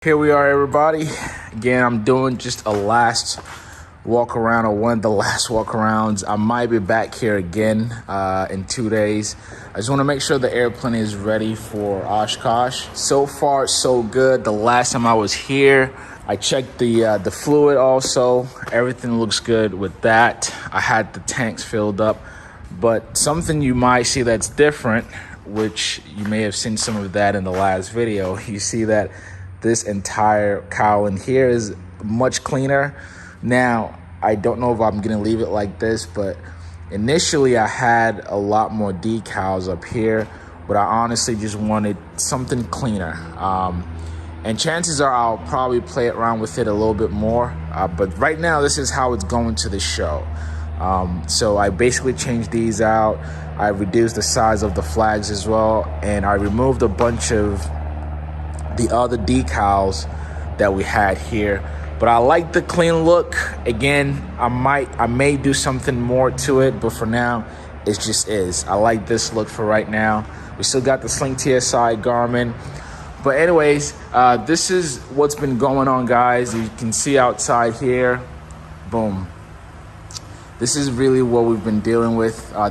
Here we are, everybody. Again, I'm doing just a last walk around, or one of the last walk arounds. I might be back here again in 2 days. I just want to make sure the airplane is ready for Oshkosh. So far, so good. The last time I was here, I checked the fluid also. Everything looks good with that. I had the tanks filled up, but something you might see that's different, which you may have seen some of that in the last video. You see that this entire cowling here is much cleaner. Now, I don't know if I'm gonna leave it like this, but initially I had a lot more decals up here, but I honestly just wanted something cleaner. And chances are I'll probably play around with it a little bit more. But right now, this is how it's going to the show. So I basically changed these out. I reduced the size of the flags as well, and I removed a bunch of the other decals that we had here. But I like the clean look. Again, I may do something more to it, but for now it just is. I like this look for right now. We still got the Sling TSI Garmin, but anyways, this is what's been going on, guys. You can see outside here, boom. This is really what we've been dealing with I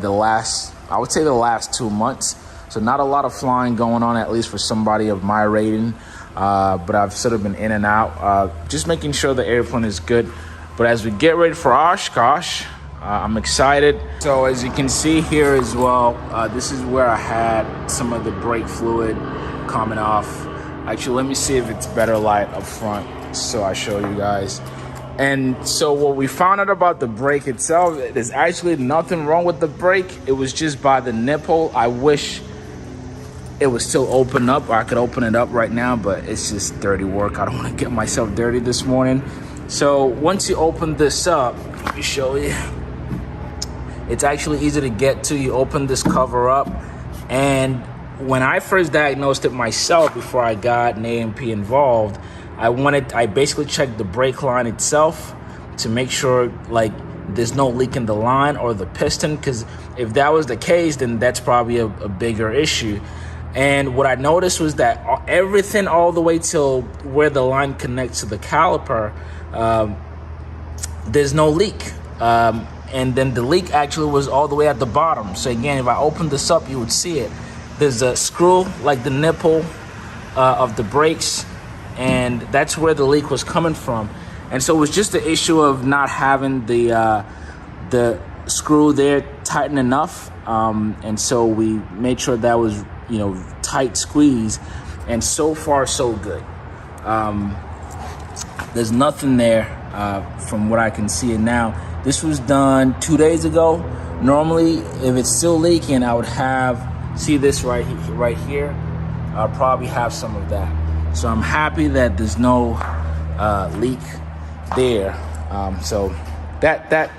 would say the last 2 months. So not a lot of flying going on, at least for somebody of my rating. But I've sort of been in and out, just making sure the airplane is good. But as we get ready for Oshkosh, I'm excited. So as you can see here as well, this is where I had some of the brake fluid coming off. Actually, let me see if it's better light up front so I show you guys. And so what we found out about the brake itself, there's actually nothing wrong with the brake. It was just by the nipple. I wish it was still open up, or I could open it up right now, but it's just dirty work. I don't want to get myself dirty this morning. So once you open this up, let me show you. It's actually easy to get to. You open this cover up, and when I first diagnosed it myself before I got an A&P involved, I basically checked the brake line itself to make sure like there's no leak in the line or the piston, because if that was the case, then that's probably a bigger issue. And what I noticed was that everything all the way till where the line connects to the caliper, there's no leak. And then the leak actually was all the way at the bottom. So again, if I opened this up, you would see it. There's a screw, like the nipple of the brakes, and that's where the leak was coming from. And so it was just the issue of not having the screw there tight enough. And so we made sure that was, tight squeeze, and so far so good. There's nothing there from what I can see it now. This was done 2 days ago. Normally, if it's still leaking, I would see this right here. I'll probably have some of that. So I'm happy that there's no leak there. So that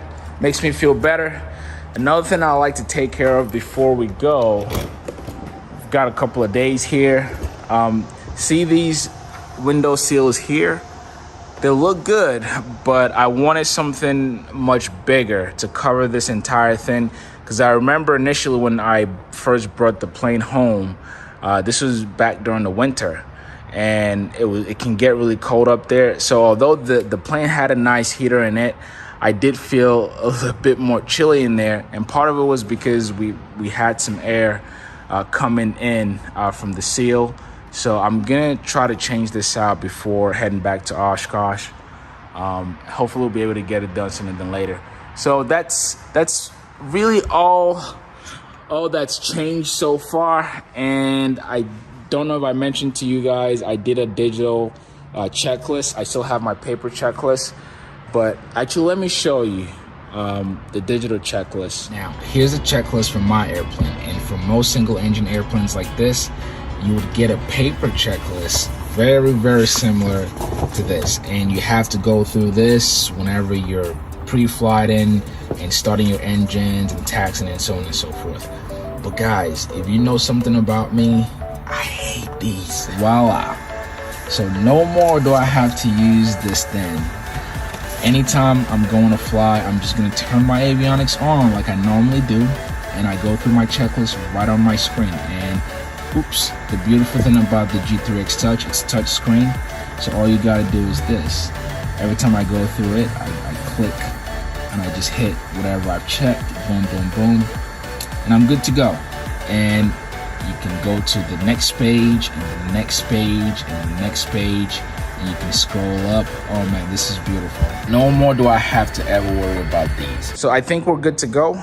makes me feel better. Another thing I like to take care of before we go, we've got a couple of days here. See these window seals here? They look good, but I wanted something much bigger to cover this entire thing, because I remember initially when I first brought the plane home, this was back during the winter, and it can get really cold up there. So although the plane had a nice heater in it, I did feel a little bit more chilly in there, and part of it was because we had some air coming in from the seal. So I'm gonna try to change this out before heading back to Oshkosh. Hopefully we'll be able to get it done sooner than later. So that's really all that's changed so far. And I don't know if I mentioned to you guys, I did a digital checklist. I still have my paper checklist, but actually let me show you the digital checklist. Now, here's a checklist for my airplane, and for most single engine airplanes like this, you would get a paper checklist very, very similar to this. And you have to go through this whenever you're pre-flight in and starting your engines and taxing and so on and so forth. But guys, if you know something about me, I hate these. Voila. So no more do I have to use this thing. Anytime I'm going to fly, I'm just going to turn my avionics on like I normally do, and I go through my checklist right on my screen. And oops, the beautiful thing about the G3X Touch, it's touch screen. So all you gotta do is this. Every time I go through it, I click and I just hit whatever I've checked, boom, boom, boom, and I'm good to go. And you can go to the next page and the next page and the next page, and you can scroll up. Oh man, this is beautiful. No more do I have to ever worry about these. So I think we're good to go.